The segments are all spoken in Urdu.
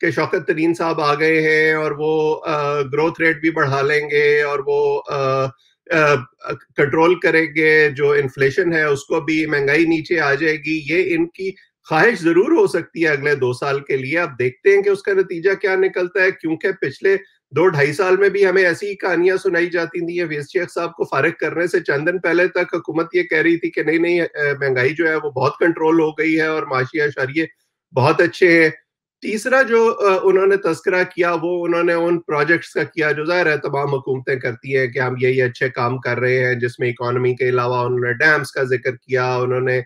کہ شوکت ترین صاحب آ گئے ہیں اور وہ گروتھ ریٹ بھی بڑھا لیں گے اور وہ کنٹرول کریں گے جو انفلیشن ہے اس کو بھی, مہنگائی نیچے آ جائے گی. یہ ان کی خواہش ضرور ہو سکتی ہے اگلے 2 سال کے لیے. اب دیکھتے ہیں کہ اس کا نتیجہ کیا نکلتا ہے, کیونکہ پچھلے 2-2.5 سال میں بھی ہمیں ایسی ہی کہانیاں سنائی جاتی تھیں. ویس شیخ صاحب کو فارغ کرنے سے چند دن پہلے تک حکومت یہ کہہ رہی تھی کہ نہیں مہنگائی جو ہے وہ بہت کنٹرول ہو گئی ہے اور معاشی اشاریے بہت اچھے ہیں. تیسرا جو انہوں نے تذکرہ کیا وہ انہوں نے ان پروجیکٹس کا کیا جو ظاہر ہے تمام حکومتیں کرتی ہیں کہ ہم یہی اچھے کام کر رہے ہیں, جس میں اکانومی کے علاوہ انہوں نے ڈیمز کا ذکر کیا, انہوں نے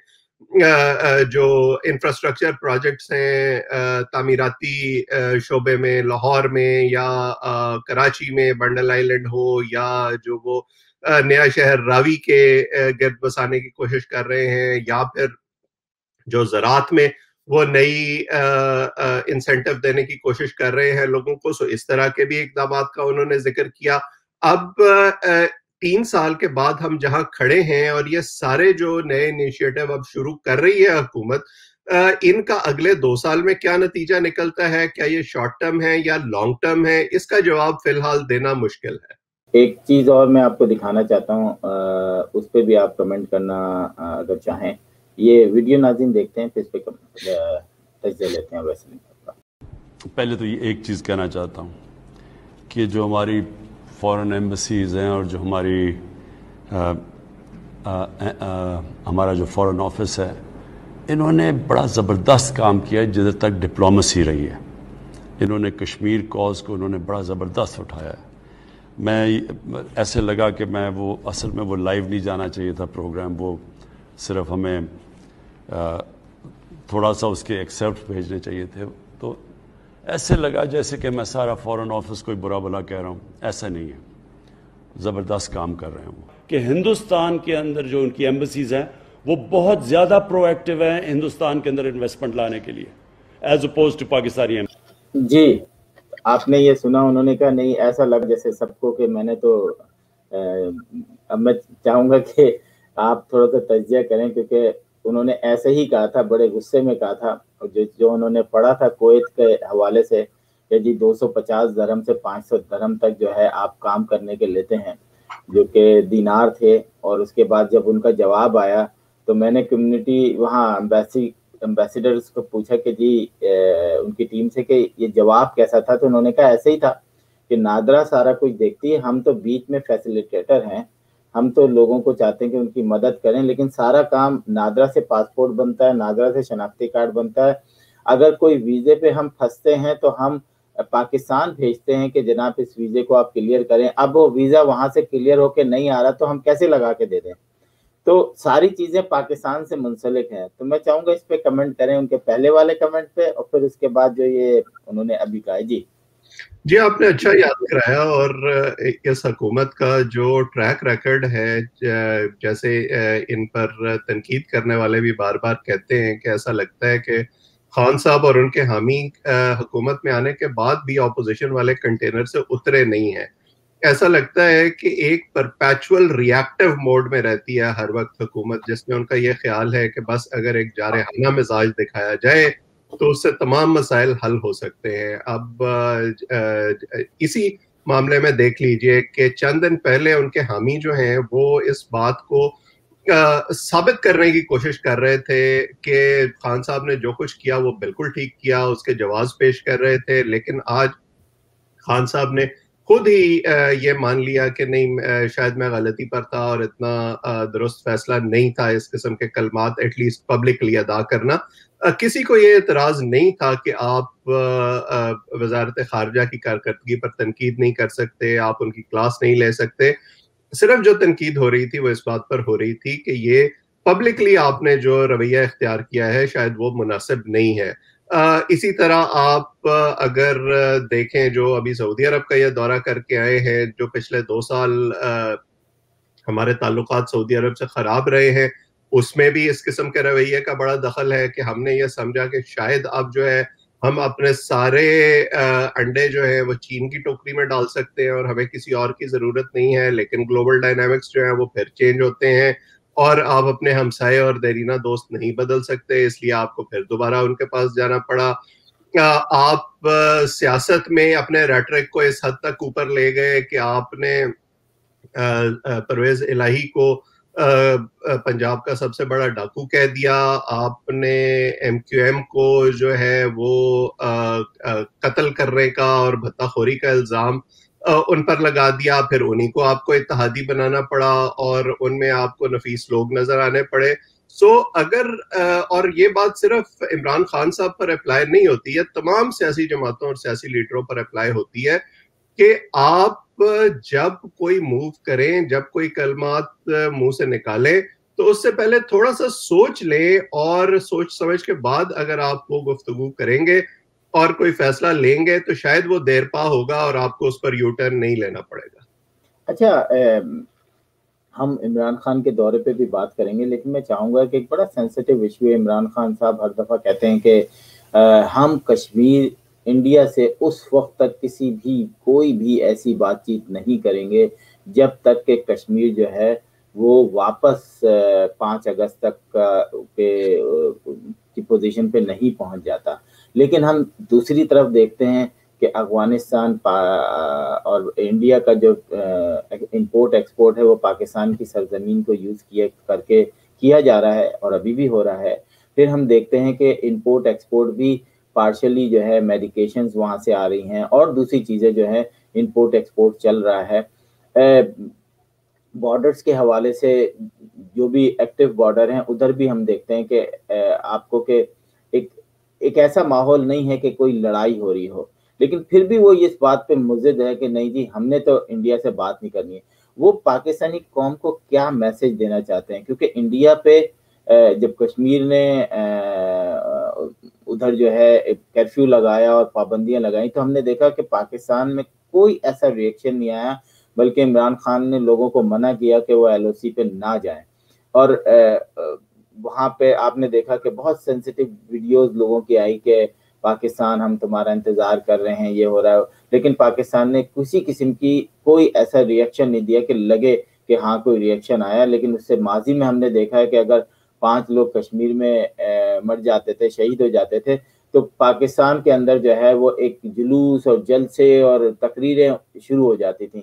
جو انفراسٹرکچر پروجیکٹس ہیں تعمیراتی شعبے میں لاہور میں یا کراچی میں بنڈل آئیلینڈ ہو, یا جو وہ نیا شہر راوی کے گرد بسانے کی کوشش کر رہے ہیں, یا پھر جو زراعت میں وہ نئی انسینٹیو دینے کی کوشش کر رہے ہیں لوگوں کو. سو اس طرح کے بھی اقدامات کا انہوں نے ذکر کیا. اب 3 سال کے بعد ہم جہاں کھڑے ہیں اور یہ سارے جو نئے انیشیٹو اب شروع کر رہی ہے حکومت, ان کا اگلے 2 سال میں کیا نتیجہ نکلتا ہے, کیا یہ شارٹ ٹرم ہے یا لانگ ٹرم ہے, اس کا جواب فی الحال دینا مشکل ہے. ایک چیز اور میں آپ کو دکھانا چاہتا ہوں, اس پہ بھی آپ کمنٹ کرنا اگر چاہیں. یہ ویڈیو ناظرین دیکھتے ہیں پھر اس پہ تجزیہ لیتے ہیں. ویسے پہلے تو یہ ایک چیز کہنا چاہتا ہوں کہ جو ہماری فورن ایمبسیز ہیں اور جو ہمارا جو فورن آفس ہے, انہوں نے بڑا زبردست کام کیا ہے جدھر تک ڈپلومسی رہی ہے. انہوں نے کشمیر کاز کو انہوں نے بڑا زبردست اٹھایا ہے. میں ایسے لگا کہ میں وہ اصل میں وہ لائیو نہیں جانا چاہیے تھا پروگرام, وہ صرف ہمیں تھوڑا سا اس کے ایکسیپٹ بھیجنے چاہیے تھے. تو ایسے لگا جیسے کہ میں سارا فورن آفس کوئی برا بلا کہہ رہا ہوں, ایسا نہیں ہے. زبردست کام کر رہے ہیں وہ, کہ ہندوستان کے اندر جو ان کی ایمبسیز ہیں وہ بہت زیادہ پرو ایکٹیو ہیں ہندوستان کے اندر انویسٹمنٹ لانے کے لیے as opposed to Pakistani embassy. جی آپ نے یہ سنا, انہوں نے کہا نہیں ایسا لگ جیسے سب کو کہ میں نے تو اب میں چاہوں گا کہ آپ تھوڑا سا تجزیہ کریں, کیونکہ انہوں نے ایسے ہی کہا تھا, بڑے غصے میں کہا تھا. جو انہوں نے پڑھا تھا کویت کے حوالے سے کہ جی 250 درہم سے 500 درہم تک جو ہے آپ کام کرنے کے لیتے ہیں, جو کہ دینار تھے. اور اس کے بعد جب ان کا جواب آیا تو میں نے کمیونٹی وہاں امبیسیڈرز کو پوچھا کہ جی ان کی ٹیم سے کہ یہ جواب کیسا تھا, تو انہوں نے کہا ایسے ہی تھا کہ نادرا سارا کچھ دیکھتی ہے, ہم تو بیچ میں فیسیلیٹیٹر ہیں, ہم تو لوگوں کو چاہتے ہیں کہ ان کی مدد کریں, لیکن سارا کام نادرا سے پاسپورٹ بنتا ہے, نادرا سے شناختی کارڈ بنتا ہے. اگر کوئی ویزے پہ ہم پھنستے ہیں تو ہم پاکستان بھیجتے ہیں کہ جناب اس ویزے کو آپ کلیئر کریں. اب وہ ویزا وہاں سے کلیئر ہو کے نہیں آ رہا تو ہم کیسے لگا کے دے دیں؟ تو ساری چیزیں پاکستان سے منسلک ہیں. تو میں چاہوں گا اس پہ کمنٹ کریں, ان کے پہلے والے کمنٹ پہ, اور پھر اس کے بعد جو یہ انہوں نے ابھی کہا. جی آپ نے اچھا یاد کرایا. اور اس حکومت کا جو ٹریک ریکارڈ ہے, جیسے ان پر تنقید کرنے والے بھی بار بار کہتے ہیں کہ ایسا لگتا ہے کہ خان صاحب اور ان کے حامی حکومت میں آنے کے بعد بھی اپوزیشن والے کنٹینر سے اترے نہیں ہیں. ایسا لگتا ہے کہ ایک پرپیچول ریئیکٹیو موڈ میں رہتی ہے ہر وقت حکومت, جس میں ان کا یہ خیال ہے کہ بس اگر ایک جارحانہ مزاج دکھایا جائے تو اس سے تمام مسائل حل ہو سکتے ہیں. اب اسی معاملے میں دیکھ لیجئے کہ چند دن پہلے ان کے حامی جو ہیں وہ اس بات کو ثابت کرنے کی کوشش کر رہے تھے کہ خان صاحب نے جو کچھ کیا وہ بالکل ٹھیک کیا, اس کے جواز پیش کر رہے تھے. لیکن آج خان صاحب نے خود ہی یہ مان لیا کہ نہیں شاید میں غلطی پر تھا اور اتنا درست فیصلہ نہیں تھا اس قسم کے کلمات ایٹ لیسٹ پبلکلی ادا کرنا. کسی کو یہ اعتراض نہیں تھا کہ آپ وزارت خارجہ کی کارکردگی پر تنقید نہیں کر سکتے, آپ ان کی کلاس نہیں لے سکتے. صرف جو تنقید ہو رہی تھی وہ اس بات پر ہو رہی تھی کہ یہ پبلکلی آپ نے جو رویہ اختیار کیا ہے شاید وہ مناسب نہیں ہے. اسی طرح آپ اگر دیکھیں جو ابھی سعودی عرب کا یہ دورہ کر کے آئے ہیں, جو پچھلے 2 سال ہمارے تعلقات سعودی عرب سے خراب رہے ہیں, اس میں بھی اس قسم کے رویے کا بڑا دخل ہے کہ ہم نے یہ سمجھا کہ شاید اب جو ہے ہم اپنے سارے انڈے جو ہیں وہ چین کی ٹوکری میں ڈال سکتے ہیں اور ہمیں کسی اور کی ضرورت نہیں ہے. لیکن گلوبل ڈائنامکس جو ہیں وہ پھر چینج ہوتے ہیں اور آپ اپنے ہمسائے اور دیرینہ دوست نہیں بدل سکتے, اس لیے آپ کو پھر دوبارہ ان کے پاس جانا پڑا. آپ سیاست میں اپنے ریٹرک کو اس حد تک اوپر لے گئے کہ آپ نے پرویز الہی کو پنجاب کا سب سے بڑا ڈاکو کہہ دیا، آپ نے ایم کیو ایم کو جو ہے وہ قتل کرنے کا اور بھتہ خوری کا الزام ان پر لگا دیا، پھر انہی کو آپ کو اتحادی بنانا پڑا اور ان میں آپ کو نفیس لوگ نظر آنے پڑے. اگر اور یہ بات صرف عمران خان صاحب پر اپلائی نہیں ہوتی ہے، تمام سیاسی جماعتوں اور سیاسی لیڈروں پر اپلائی ہوتی ہے کہ آپ جب کوئی موو کریں، جب کوئی کلمات منہ سے نکالیں تو اس سے پہلے تھوڑا سا سوچ لیں، اور سوچ سمجھ کے بعد اگر آپ وہ گفتگو کریں گے اور کوئی فیصلہ لیں گے تو شاید وہ دیر پا ہوگا اور آپ کو اس پر یو ٹرن نہیں لینا پڑے گا. اچھا، ہم عمران خان کے دورے پہ بھی بات کریں گے، لیکن میں چاہوں گا کہ ایک بڑا سینسٹیو ایشو ہے. عمران خان صاحب ہر دفعہ کہتے ہیں کہ ہم کشمیر انڈیا سے اس وقت تک کسی بھی کوئی بھی ایسی بات چیت نہیں کریں گے جب تک کہ کشمیر جو ہے وہ واپس 5 اگست تک کی پوزیشن پہ نہیں پہنچ جاتا. لیکن ہم دوسری طرف دیکھتے ہیں کہ افغانستان اور انڈیا کا جو امپورٹ ایکسپورٹ ہے وہ پاکستان کی سرزمین کو یوز کر کے کیا جا رہا ہے اور ابھی بھی ہو رہا ہے. پھر ہم دیکھتے ہیں کہ امپورٹ ایکسپورٹ بھی پارشلی جو ہے میڈیکیشنز وہاں سے آ رہی ہیں اور دوسری چیزیں جو ہے امپورٹ ایکسپورٹ چل رہا ہے. بارڈرز کے حوالے سے جو بھی ایکٹیو بارڈر ہیں ادھر بھی ہم دیکھتے ہیں کہ آپ کو کہ ایک ایسا ماحول نہیں ہے کہ کوئی لڑائی ہو رہی ہو، لیکن پھر بھی وہ اس بات پہ مزد ہے کہ نہیں جی ہم نے تو انڈیا سے بات نہیں کرنی ہے. وہ پاکستانی قوم کو کیا میسج دینا چاہتے ہیں؟ کیونکہ انڈیا پہ جب کشمیر نے ادھر جو ہے کرفیو لگایا اور پابندیاں لگائیں تو ہم نے دیکھا کہ پاکستان میں کوئی ایسا ریئیکشن نہیں آیا، بلکہ عمران خان نے لوگوں کو منع کیا کہ وہ ایل او سی پہ نہ جائیں. اور وہاں پہ آپ نے دیکھا کہ بہت سینسیٹیو ویڈیوز لوگوں کی آئی کہ پاکستان ہم تمہارا انتظار کر رہے ہیں، یہ ہو رہا ہے، لیکن پاکستان نے کسی قسم کی کوئی ایسا ریئیکشن نہیں دیا کہ لگے کہ ہاں کوئی ریئیکشن آیا. لیکن اس سے ماضی میں ہم نے دیکھا ہے کہ اگر 5 لوگ کشمیر میں مر جاتے تھے، شہید ہو جاتے تھے، تو پاکستان کے اندر جو ہے وہ ایک جلوس اور جلسے اور تقریریں شروع ہو جاتی تھیں.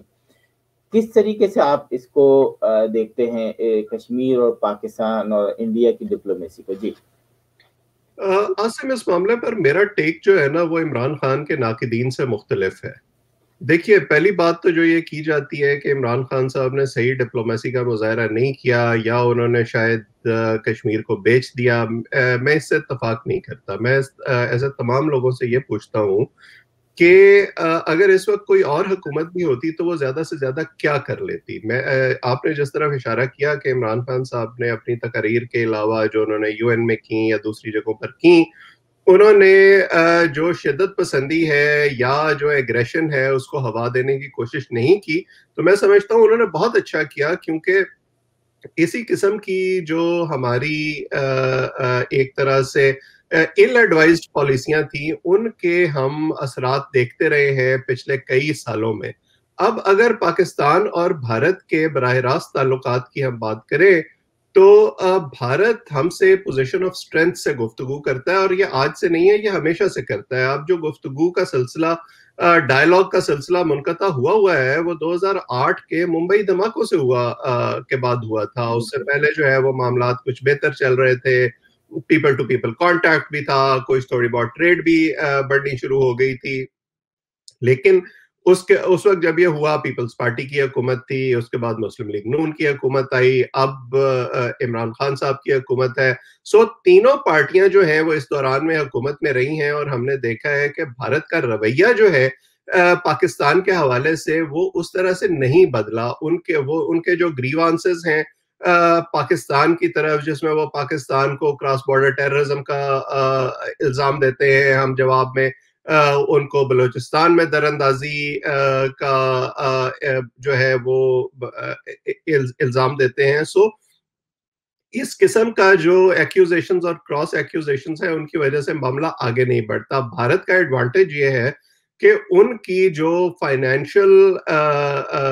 کس طریقے سے آپ اس کو دیکھتے ہیں کشمیر اور پاکستان اور انڈیا کی ڈپلومیسی کو؟ جی عاصم، اس معاملے پر میرا ٹیک جو ہے نا وہ عمران خان کے ناقدین سے مختلف ہے. دیکھیے، پہلی بات تو جو یہ کی جاتی ہے کہ عمران خان صاحب نے صحیح ڈپلومیسی کا مظاہرہ نہیں کیا یا انہوں نے شاید کشمیر کو بیچ دیا، میں اس سے اتفاق نہیں کرتا. میں ایسے تمام لوگوں سے یہ پوچھتا ہوں کہ اگر اس وقت کوئی اور حکومت بھی ہوتی تو وہ زیادہ سے زیادہ کیا کر لیتی. آپ نے جس طرح اشارہ کیا کہ عمران خان صاحب نے اپنی تقاریر کے علاوہ جو انہوں نے UN میں کی یا دوسری جگہوں پر کی، انہوں نے جو شدت پسندی ہے یا جو ایگریشن ہے اس کو ہوا دینے کی کوشش نہیں کی. تو میں سمجھتا ہوں انہوں نے بہت اچھا کیا، کیونکہ اسی قسم کی جو ہماری ایک طرح سے ill advised پالیسیاں تھیں ان کے ہم اثرات دیکھتے رہے ہیں پچھلے کئی سالوں میں. اب اگر پاکستان اور بھارت کے براہ راست تعلقات کی ہم بات کریں تو بھارت ہم سے پوزیشن آف اسٹرینتھ سے گفتگو کرتا ہے، اور یہ آج سے نہیں ہے، یہ ہمیشہ سے کرتا ہے. اب جو گفتگو کا سلسلہ، ڈائلاگ کا سلسلہ منقطع ہوا ہے وہ 2008 کے ممبئی دھماکوں سے کے بعد ہوا تھا. اس سے پہلے جو ہے وہ معاملات کچھ بہتر چل رہے تھے، پیپل ٹو پیپل کانٹیکٹ بھی تھا، کوئی تھوڑی بہت ٹریڈ بھی بڑھنی شروع ہو گئی تھی. لیکن اس وقت جب یہ ہوا، پیپلز پارٹی کی حکومت تھی، اس کے بعد مسلم لیگ نون کی حکومت آئی، اب عمران خان صاحب کی حکومت ہے. تینوں پارٹیاں جو ہیں وہ اس دوران میں حکومت میں رہی ہیں، اور ہم نے دیکھا ہے کہ بھارت کا رویہ جو ہے پاکستان کے حوالے سے وہ اس طرح سے نہیں بدلا. ان کے جو گریوانسز ہیں پاکستان کی طرف، جس میں وہ پاکستان کو کراس بارڈر ٹیررزم کا الزام دیتے ہیں، ہم جواب میں ان کو بلوچستان میں دراندازی کا جو ہے وہ الزام دیتے ہیں. اس قسم کا جو ایکیوزیشنز اور کراس ایکیوزیشنز ہیں ان کی وجہ سے معاملہ آگے نہیں بڑھتا. بھارت کا ایڈوانٹیج یہ ہے کہ ان کی جو فائنینشل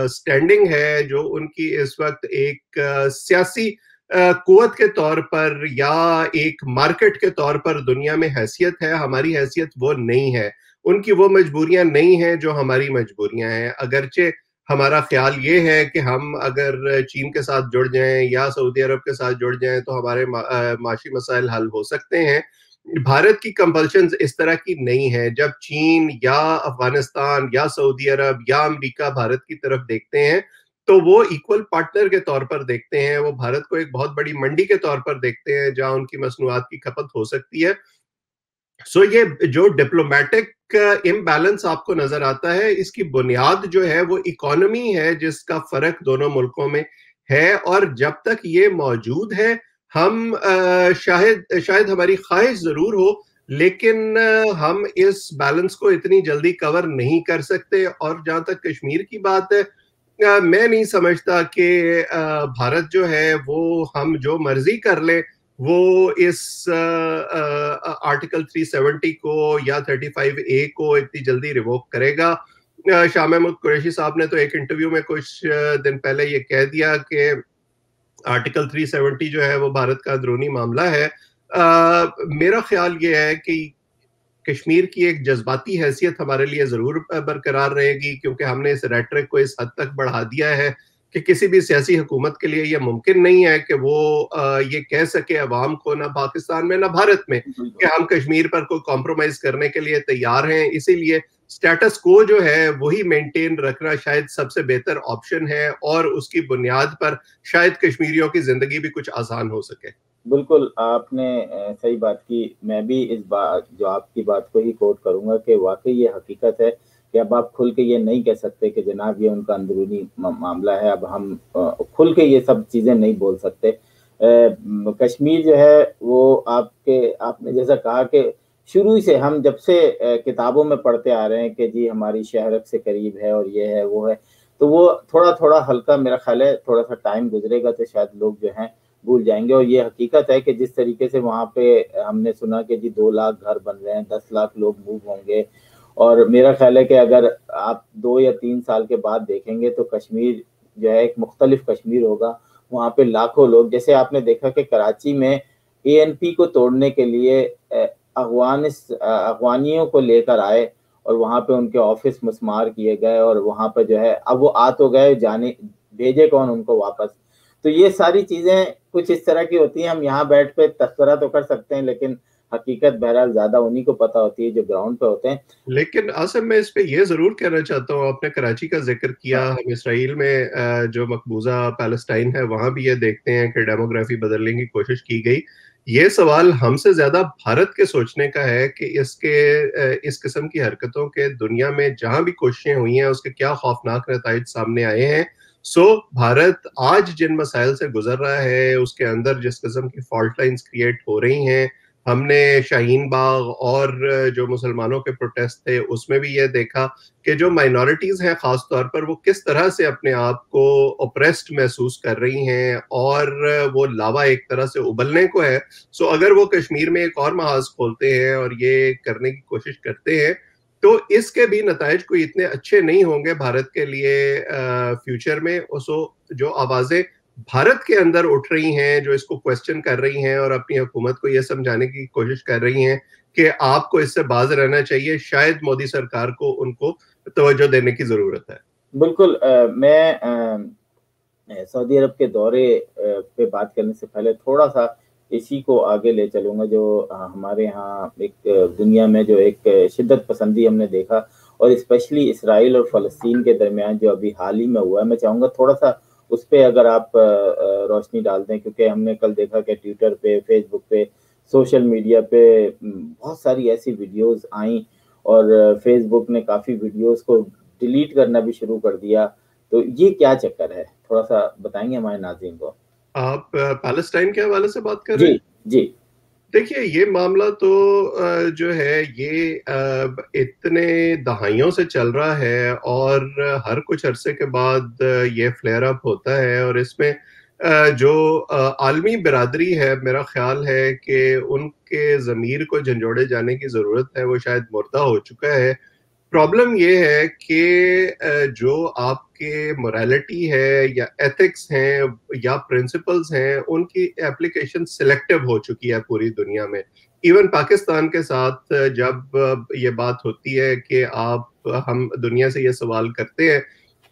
سٹینڈنگ ہے، جو ان کی اس وقت ایک سیاسی قوت کے طور پر یا ایک مارکیٹ کے طور پر دنیا میں حیثیت ہے، ہماری حیثیت وہ نہیں ہے، ان کی وہ مجبوریاں نہیں ہیں جو ہماری مجبوریاں ہیں. اگرچہ ہمارا خیال یہ ہے کہ ہم اگر چین کے ساتھ جڑ جائیں یا سعودی عرب کے ساتھ جڑ جائیں تو ہمارے معاشی مسائل حل ہو سکتے ہیں. بھارت کی کمپلشنز اس طرح کی نہیں ہے. جب چین یا افغانستان یا سعودی عرب یا امریکہ بھارت کی طرف دیکھتے ہیں تو وہ ایکول پارٹنر کے طور پر دیکھتے ہیں، وہ بھارت کو ایک بہت بڑی منڈی کے طور پر دیکھتے ہیں جہاں ان کی مصنوعات کی کھپت ہو سکتی ہے. سو یہ جو ڈپلومیٹک امبیلنس آپ کو نظر آتا ہے، اس کی بنیاد جو ہے وہ اکانومی ہے جس کا فرق دونوں ملکوں میں ہے. اور جب تک یہ موجود ہے ہم شاید ہماری خواہش ضرور ہو لیکن ہم اس بیلنس کو اتنی جلدی کور نہیں کر سکتے. اور جہاں تک کشمیر کی بات ہے، میں نہیں سمجھتا کہ بھارت جو ہے وہ ہم جو مرضی کر لیں وہ اس آرٹیکل 370 کو یا 35A کو اتنی جلدی ریووک کرے گا. شاہ محمود قریشی صاحب نے تو ایک انٹرویو میں کچھ دن پہلے یہ کہہ دیا کہ آرٹیکل 370 جو ہے وہ بھارت کا اندرونی معاملہ ہے. میرا خیال یہ ہے کہ کشمیر کی ایک جذباتی حیثیت ہمارے لیے ضرور برقرار رہے گی، کیونکہ ہم نے اس ریٹرک کو اس حد تک بڑھا دیا ہے کہ کسی بھی سیاسی حکومت کے لیے یہ ممکن نہیں ہے کہ وہ یہ کہہ سکے عوام کو، نہ پاکستان میں نہ بھارت میں، کہ ہم کشمیر پر کوئی کمپرومائز کرنے کے لیے تیار ہیں. اسی لیے سٹیٹس کو جو ہے وہی مینٹین رکھنا شاید سب سے بہتر آپشن ہے، اور اس کی بنیاد پر شاید کشمیریوں کی زندگی بھی کچھ آسان ہو سکے. بالکل آپ نے صحیح بات کی. میں بھی اس بات جو آپ کی بات کو ہی کوٹ کروں گا کہ واقعی یہ حقیقت ہے کہ اب آپ کھل کے یہ نہیں کہہ سکتے کہ جناب یہ ان کا اندرونی معاملہ ہے. اب ہم کھل کے یہ سب چیزیں نہیں بول سکتے. کشمیر جو ہے وہ آپ نے جیسا کہا کہ شروع سے ہم جب سے کتابوں میں پڑھتے آ رہے ہیں کہ جی ہماری شہرک سے قریب ہے اور یہ ہے وہ ہے، تو وہ تھوڑا تھوڑا ہلکا، میرا خیال ہے تھوڑا سا ٹائم گزرے گا تو شاید لوگ جو ہیں بھول جائیں گے. اور یہ حقیقت ہے کہ جس طریقے سے وہاں پہ ہم نے سنا کہ جی 2 لاکھ گھر بن رہے ہیں، 10 لاکھ لوگ موو ہوں گے، اور میرا خیال ہے کہ اگر آپ 2 یا 3 سال کے بعد دیکھیں گے تو کشمیر جو ہے ایک مختلف کشمیر ہوگا. وہاں پہ لاکھوں لوگ، جیسے آپ نے دیکھا کہ کراچی میں ANP کو توڑنے کے لیے افغانیوں کو لے کر آئے اور وہاں پہ ان کے آفس مسمار کیے گئے، اور وہاں پہ جو ہے اب وہ آ تو گئے، جانے بھیجے کون ان کو واپس. تو یہ ساری چیزیں کچھ اس طرح کی ہوتی ہیں. ہم یہاں بیٹھ پہ تذکرہ تو کر سکتے ہیں لیکن حقیقت بہرحال زیادہ انہی کو پتہ ہوتی ہے جو گراؤنڈ پہ ہوتے ہیں. لیکن آصم میں اس پہ یہ ضرور کہنا چاہتا ہوں، آپ نے کراچی کا ذکر کیا، ہم اسرائیل میں جو مقبوضہ پیلسٹائن ہے وہاں بھی یہ دیکھتے ہیں کہ ڈیموگرافی بدلنے کی کوشش کی گئی. یہ سوال ہم سے زیادہ بھارت کے سوچنے کا ہے کہ اس قسم کی حرکتوں کے دنیا میں جہاں بھی کوششیں ہوئی ہیں اس کے کیا خوفناک نتائج سامنے آئے ہیں. بھارت آج جن مسائل سے گزر رہا ہے، اس کے اندر جس قسم کی فالٹ لائنز کریٹ ہو رہی ہیں، ہم نے شاہین باغ اور جو مسلمانوں کے پروٹیسٹ تھے اس میں بھی یہ دیکھا کہ جو مائنورٹیز ہیں خاص طور پر وہ کس طرح سے اپنے آپ کو اوپریسڈ محسوس کر رہی ہیں اور وہ لاوا ایک طرح سے ابلنے کو ہے. اگر وہ کشمیر میں ایک اور محاذ کھولتے ہیں اور یہ کرنے کی کوشش کرتے ہیں تو اس کے بھی نتائج کوئی اتنے اچھے نہیں ہوں گے بھارت کے لیے فیوچر میں. جو آوازیں بھارت کے اندر اٹھ رہی ہیں، جو اس کو کوسچن کر رہی ہیں اور اپنی حکومت کو یہ سمجھانے کی کوشش کر رہی ہیں کہ آپ کو اس سے باز رہنا چاہیے، شاید مودی سرکار کو ان کو توجہ دینے کی ضرورت ہے. بالکل. میں سعودی عرب کے دورے پہ بات کرنے سے پہلے تھوڑا سا اسی کو آگے لے چلوں گا. جو ہمارے ہاں ایک دنیا میں جو ایک شدت پسندی ہم نے دیکھا، اور اسپیشلی اسرائیل اور فلسطین کے درمیان جو ابھی حال ہی میں ہوا ہے، میں چاہوں گا تھوڑا سا اس پہ اگر آپ روشنی ڈال دیں، کیونکہ ہم نے کل دیکھا کہ ٹویٹر پہ، فیس بک پہ، سوشل میڈیا پہ بہت ساری ایسی ویڈیوز آئیں، اور فیس بک نے کافی ویڈیوز کو ڈیلیٹ کرنا بھی شروع کر دیا. تو یہ کیا چکر ہے، تھوڑا سا بتائیں گے ہمارے ناظرین کو؟ آپ پیلسٹائن کے حوالے سے بات کر رہے ہیں؟ جی. دیکھیے یہ معاملہ تو جو ہے یہ اتنے دہائیوں سے چل رہا ہے اور ہر کچھ عرصے کے بعد یہ فلیئر اپ ہوتا ہے، اور اس میں جو عالمی برادری ہے میرا خیال ہے کہ ان کے ضمیر کو جھنجھوڑے جانے کی ضرورت ہے. وہ شاید مردہ ہو چکا ہے. پرابلم یہ ہے کہ جو آپ کے موریلٹی ہے یا ایتھکس ہیں یا پرنسپلز ہیں ان کی اپلیکیشن سلیکٹیو ہو چکی ہے پوری دنیا میں. ایون پاکستان کے ساتھ جب یہ بات ہوتی ہے کہ ہم دنیا سے یہ سوال کرتے ہیں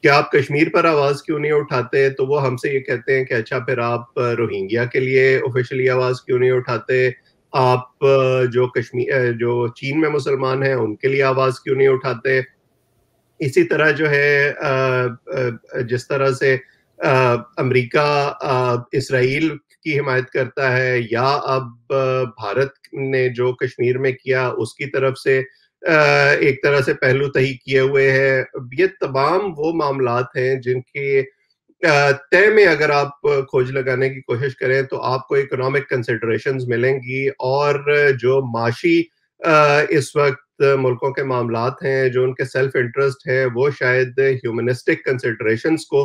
کہ آپ کشمیر پر آواز کیوں نہیں اٹھاتے, تو وہ ہم سے یہ کہتے ہیں کہ اچھا پھر آپ روہنگیا کے لیے آفیشلی آواز کیوں نہیں اٹھاتے, آپ جو چین میں مسلمان ہیں ان کے لیے آواز کیوں نہیں اٹھاتے. اسی طرح جو ہے جس طرح سے امریکہ اسرائیل کی حمایت کرتا ہے, یا اب بھارت نے جو کشمیر میں کیا اس کی طرف سے ایک طرح سے پہلو تہی کیے ہوئے ہیں, یہ تمام وہ معاملات ہیں جن کے طے میں اگر آپ کھوج لگانے کی کوشش کریں تو آپ کو اکنامک کنسیڈریشنز ملیں گی, اور جو معاشی اس وقت ملکوں کے معاملات ہیں, جو ان کے سیلف انٹرسٹ ہیں, وہ شاید ہیومنسٹک کنسیڈریشنز کو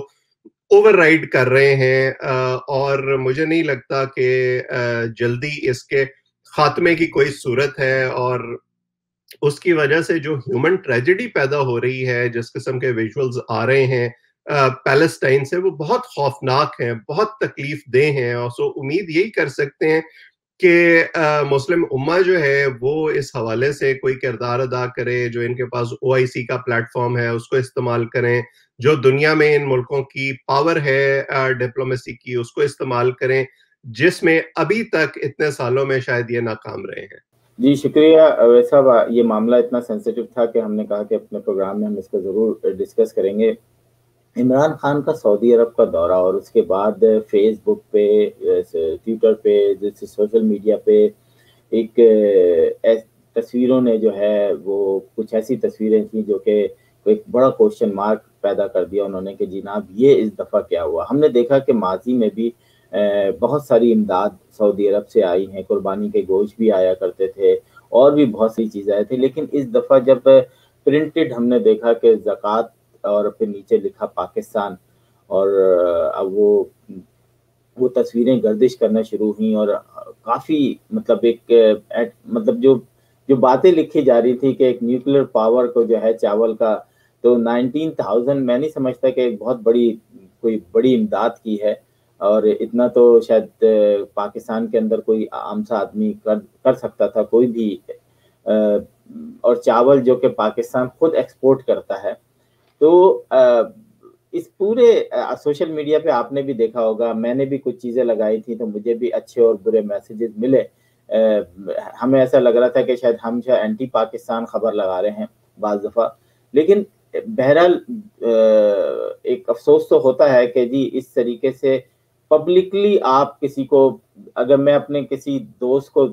اوور رائڈ کر رہے ہیں, اور مجھے نہیں لگتا کہ جلدی اس کے خاتمے کی کوئی صورت ہے. اور اس کی وجہ سے جو ہیومن ٹریجڈی پیدا ہو رہی ہے, جس قسم کے ویژولز آ رہے ہیں پیلسٹائن سے, وہ بہت خوفناک ہیں, بہت تکلیف دہ ہیں. اور سو امید یہی کر سکتے ہیں کہ مسلم امہ جو ہے وہ اس حوالے سے کوئی کردار ادا کرے, جو ان کے پاس OIC کا پلیٹ فارم ہے اس کو استعمال کریں, جو دنیا میں ان ملکوں کی پاور ہے ڈپلومیسی کی اس کو استعمال کریں, جس میں ابھی تک اتنے سالوں میں شاید یہ ناکام رہے ہیں. جی شکریہ اویس صاحب. یہ معاملہ اتنا سینسیٹیو تھا کہ ہم نے کہا کہ اپنے پروگرام میں ہم اس کو ضرور ڈسکس کریں گے. عمران خان کا سعودی عرب کا دورہ اور اس کے بعد فیس بک پہ, ٹویٹر پہ, جیسے سوشل میڈیا پہ ایک تصویروں نے جو ہے وہ کچھ ایسی تصویریں تھیں جو کہ ایک بڑا کوشچن مارک پیدا کر دیا انہوں نے کہ جناب یہ اس دفعہ کیا ہوا. ہم نے دیکھا کہ ماضی میں بھی بہت ساری امداد سعودی عرب سے آئی ہیں, قربانی کے گوشت بھی آیا کرتے تھے اور بھی بہت سی چیزیں آئی تھی, لیکن اس دفعہ جب پرنٹڈ ہم نے دیکھا کہ زکوٰۃ اور پھر نیچے لکھا پاکستان, اور اب وہ تصویریں گردش کرنا شروع ہوئیں, اور کافی مطلب ایک مطلب جو باتیں لکھی جا رہی تھی کہ ایک نیوکلیر پاور کو جو ہے چاول کا, تو 19,000 میں نہیں سمجھتا کہ ایک بہت کوئی بڑی امداد کی ہے, اور اتنا تو شاید پاکستان کے اندر کوئی عام سا آدمی کر سکتا تھا کوئی بھی, اور چاول جو کہ پاکستان خود ایکسپورٹ کرتا ہے. تو اس پورے سوشل میڈیا پہ آپ نے بھی دیکھا ہوگا, میں نے بھی کچھ چیزیں لگائی تھی تو مجھے بھی اچھے اور برے میسیجز ملے. ہمیں ایسا لگ رہا تھا کہ شاید ہم اینٹی پاکستان خبر لگا رہے ہیں بعض دفعہ, لیکن بہرحال ایک افسوس تو ہوتا ہے کہ جی اس طریقے سے پبلکلی آپ کسی کو, اگر میں اپنے کسی دوست کو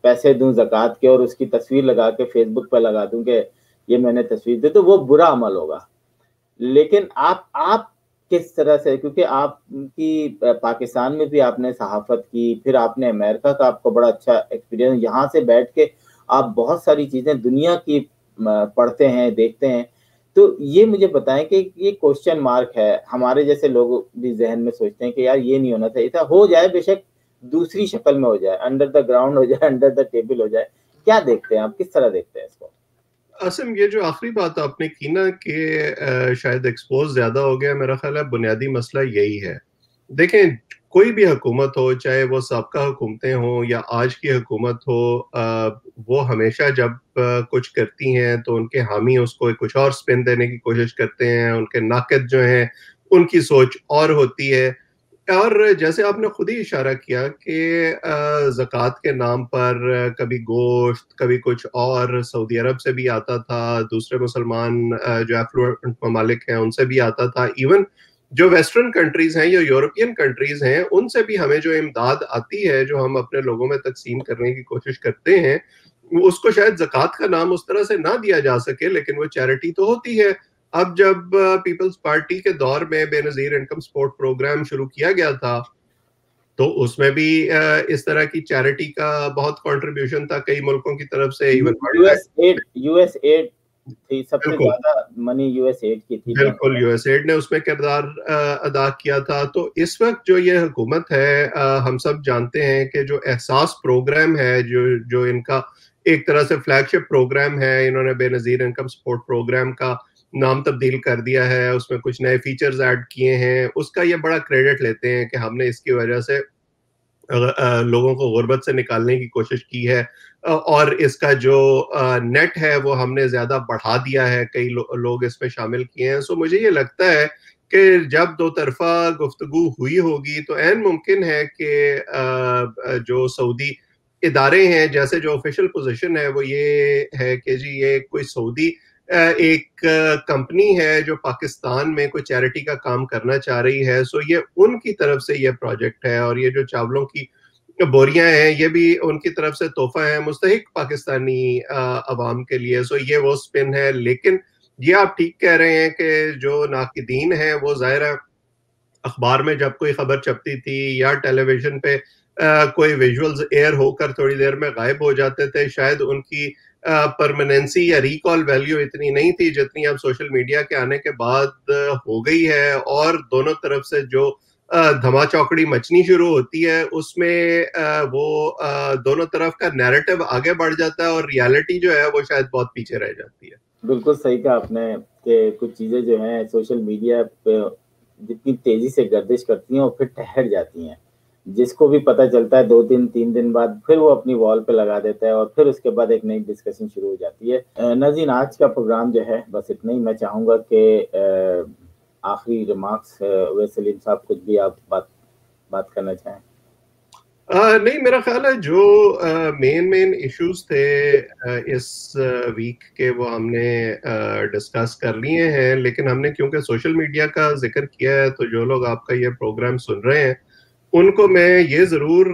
پیسے دوں زکوٰۃ کے اور اس کی تصویر لگا کے فیس بک پہ لگا دوں کہ یہ میں نے تصویر دی, تو وہ برا عمل ہوگا. لیکن آپ کس طرح سے, کیونکہ آپ کی پاکستان میں بھی آپ نے صحافت کی, پھر آپ نے امریکہ کا آپ کو بڑا اچھا ایکسپیرینس, یہاں سے بیٹھ کے آپ بہت ساری چیزیں دنیا کی پڑھتے ہیں, دیکھتے ہیں, تو یہ مجھے بتائیں کہ یہ کوشچن مارک ہے. ہمارے جیسے لوگ بھی ذہن میں سوچتے ہیں کہ یار یہ نہیں ہونا چاہیے تھا, ہو جائے بے شک دوسری شکل میں ہو جائے, انڈر دا گراؤنڈ ہو جائے, انڈر دا ٹیبل ہو جائے. کیا دیکھتے ہیں آپ, کس طرح دیکھتے ہیں اس کو؟ عاصم, یہ جو آخری بات آپ نے کی نا کہ شاید ایکسپوز زیادہ ہو گیا, میرا خیال ہے بنیادی مسئلہ یہی ہے. دیکھیں کوئی بھی حکومت ہو, چاہے وہ سابقہ حکومتیں ہوں یا آج کی حکومت ہو, وہ ہمیشہ جب کچھ کرتی ہیں تو ان کے حامی اس کو کچھ اور سپن دینے کی کوشش کرتے ہیں, ان کے ناقد جو ہیں ان کی سوچ اور ہوتی ہے. اور جیسے آپ نے خود ہی اشارہ کیا کہ زکوٰۃ کے نام پر کبھی گوشت کبھی کچھ اور سعودی عرب سے بھی آتا تھا, دوسرے مسلمان جو ایفلوئنٹ ممالک ہیں ان سے بھی آتا تھا, ایون جو ویسٹرن کنٹریز ہیں یا یورپین کنٹریز ہیں ان سے بھی ہمیں جو امداد آتی ہے جو ہم اپنے لوگوں میں تقسیم کرنے کی کوشش کرتے ہیں, اس کو شاید زکوٰۃ کا نام اس طرح سے نہ دیا جا سکے, لیکن وہ چیریٹی تو ہوتی ہے. اب جب پیپلز پارٹی کے دور میں بے نظیر انکم سپورٹ پروگرام شروع کیا گیا تھا تو اس میں بھی اس طرح کی چیریٹی کا بہت کنٹریبیوشن تھا کئی ملکوں کی طرف سے. یو ایس ایڈ تھی, سب سے زیادہ منی یو ایس ایڈ کی تھی. بالکل, یو ایس ایڈ نے اس میں کردار ادا کیا تھا. تو اس وقت جو یہ حکومت ہے, ہم سب جانتے ہیں کہ جو احساس پروگرام ہے جو ان کا ایک طرح سے فلیگ شپ پروگرام ہے, انہوں نے بے نظیر انکم سپورٹ پروگرام کا نام تبدیل کر دیا ہے, اس میں کچھ نئے فیچرز ایڈ کیے ہیں, اس کا یہ بڑا کریڈٹ لیتے ہیں کہ ہم نے اس کی وجہ سے لوگوں کو غربت سے نکالنے کی کوشش کی ہے, اور اس کا جو نیٹ ہے وہ ہم نے زیادہ بڑھا دیا ہے, کئی لوگ اس میں شامل کیے ہیں. سو مجھے یہ لگتا ہے کہ جب دو طرفہ گفتگو ہوئی ہوگی تو عین ممکن ہے کہ جو سعودی ادارے ہیں, جیسے جو آفیشیل پوزیشن ہے وہ یہ ہے کہ جی یہ کوئی سعودی ایک کمپنی ہے جو پاکستان میں کوئی چیریٹی کا کام کرنا چاہ رہی ہے, سو یہ ان کی طرف سے یہ پروجیکٹ ہے, اور یہ جو چاولوں کی بوریاں ہیں یہ بھی ان کی طرف سے تحفہ ہے مستحق پاکستانی عوام کے لیے. سو یہ وہ سپن ہے. لیکن یہ آپ ٹھیک کہہ رہے ہیں کہ جو ناقدین ہیں وہ ظاہر ہے اخبار میں جب کوئی خبر چھپتی تھی یا ٹیلی ویژن پہ کوئی ویژولز ایئر ہو کر تھوڑی دیر میں غائب ہو جاتے تھے, شاید ان کی پرماننسی یا ریکال ویلیو اتنی نہیں تھی جتنی اب سوشل میڈیا کے آنے کے بعد ہو گئی ہے, اور دونوں طرف سے جو دھما چوکڑی مچنی شروع ہوتی ہے اس میں وہ دونوں طرف کا نیریٹو آگے بڑھ جاتا ہے, اور ریالٹی جو ہے وہ شاید بہت پیچھے رہ جاتی ہے. بالکل صحیح کہا آپ نے کہ کچھ چیزیں جو ہیں سوشل میڈیا پہ جتنی تیزی سے گردش کرتی ہیں اور پھر ٹھہر جاتی ہیں, جس کو بھی پتہ چلتا ہے 2-3 دن بعد پھر وہ اپنی وال پہ لگا دیتا ہے, اور پھر اس کے بعد ایک نئی ڈسکشن شروع ہو جاتی ہے. ناظرین, آج کا پروگرام جو ہے بس اتنا ہی. میں چاہوں گا کہ آخری ریمارکس اویس سلیم صاحب کچھ بھی آپ بات کرنا چاہیں. نہیں, میرا خیال ہے جو مین ایشوز تھے اس ویک کے وہ ہم نے ڈسکس کر لیے ہیں, لیکن ہم نے کیونکہ سوشل میڈیا کا ذکر کیا ہے تو جو لوگ آپ کا یہ پروگرام سن رہے ہیں ان کو میں یہ ضرور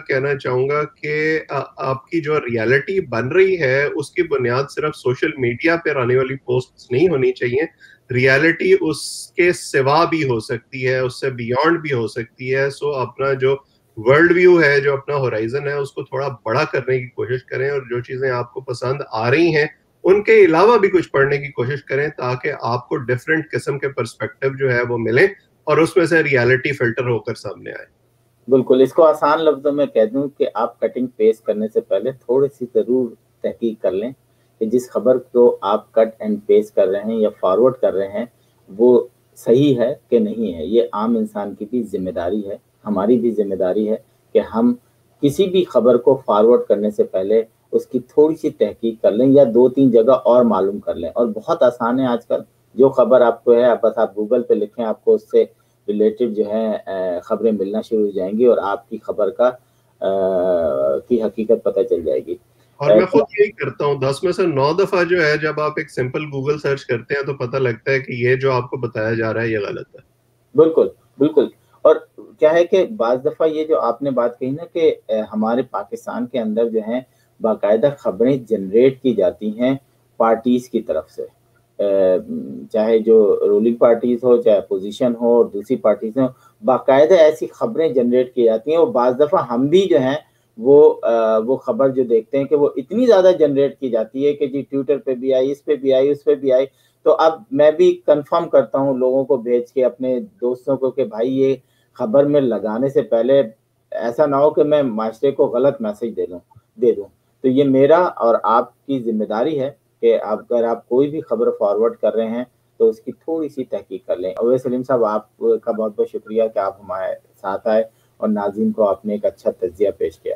کہنا چاہوں گا کہ آپ کی جو ریالٹی بن رہی ہے اس کی بنیاد صرف سوشل میڈیا پہ آنے والی پوسٹ نہیں ہونی چاہیے. ریالٹی اس کے سوا بھی ہو سکتی ہے, اس سے بیونڈ بھی ہو سکتی ہے. سو اپنا جو ورلڈ ویو ہے, جو اپنا ہورائزن ہے, اس کو تھوڑا بڑا کرنے کی کوشش کریں, اور جو چیزیں آپ کو پسند آ رہی ہیں ان کے علاوہ بھی کچھ پڑھنے کی کوشش کریں تاکہ آپ کو ڈفرینٹ قسم کے پرسپیکٹیو جو ہے وہ ملیں اور اس میں سے ریالٹی فلٹر ہو کر سامنے آئے. بالکل, اس کو آسان لفظوں میں کہہ دوں کہ آپ کٹنگ پیسٹ کرنے سے پہلے تھوڑی سی ضرور تحقیق کر لیں کہ جس خبر کو آپ کٹ اینڈ پیسٹ کر رہے ہیں یا فارورڈ کر رہے ہیں وہ صحیح ہے کہ نہیں ہے. یہ عام انسان کی بھی ذمہ داری ہے, ہماری بھی ذمہ داری ہے کہ ہم کسی بھی خبر کو فارورڈ کرنے سے پہلے اس کی تھوڑی سی تحقیق کر لیں یا 2-3 جگہ اور معلوم کر لیں. اور بہت آسان ہے آج کل, جو خبر آپ کو ہے بس آپ گوگل پہ لکھیں, آپ کو اس سے ریلیٹڈ جو ہے خبریں ملنا شروع ہو جائیں گی اور آپ کی خبر کی حقیقت پتہ چل جائے گی. اور میں خود یہی کرتا ہوں, 10 میں سے 9 دفعہ جو ہے جب آپ ایک سمپل گوگل سرچ کرتے ہیں تو پتہ لگتا ہے کہ یہ جو آپ کو بتایا جا رہا ہے یہ غلط ہے. بالکل. اور کیا ہے کہ بعض دفعہ یہ جو آپ نے بات کہی نا کہ ہمارے پاکستان کے اندر جو ہیں باقاعدہ خبریں جنریٹ کی جاتی ہیں پارٹیز کی طرف سے, چاہے جو رولنگ پارٹیز ہو, چاہے اپوزیشن ہو, اور دوسری پارٹیز ہوں, باقاعدہ ایسی خبریں جنریٹ کی جاتی ہیں. اور بعض دفعہ ہم بھی جو ہیں وہ خبر جو دیکھتے ہیں کہ وہ اتنی زیادہ جنریٹ کی جاتی ہے کہ جی ٹویٹر پہ بھی آئی, اس پہ بھی آئی, اس پہ بھی آئی. تو اب میں بھی کنفرم کرتا ہوں لوگوں کو بھیج کے اپنے دوستوں کو کہ بھائی یہ خبر میں لگانے سے پہلے ایسا نہ ہو کہ میں معاشرے کو غلط میسج دے دوں. تو یہ میرا اور آپ کی ذمہ داری ہے کہ اگر آپ کوئی بھی خبر فارورڈ کر رہے ہیں تو اس کی تھوڑی سی تحقیق کر لیں. اویس سلیم صاحب, آپ کا بہت بہت شکریہ کہ آپ ہمارے ساتھ آئے اور ناظرین کو آپ نے ایک اچھا تجزیہ پیش کیا.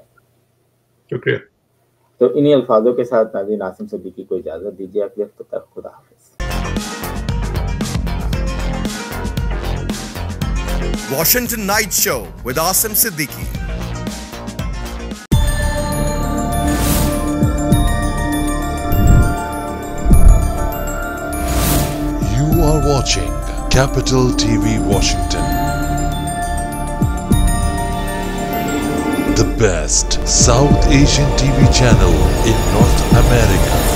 شکریہ. تو انہی الفاظوں کے ساتھ ناظرین عاصم صدیقی کو اجازت دیجیے. اگلے ہفتے تک خدا حافظ. Washington Night Show with Asim Siddiqui. You are watching Capital TV Washington. The best South Asian TV channel in North America.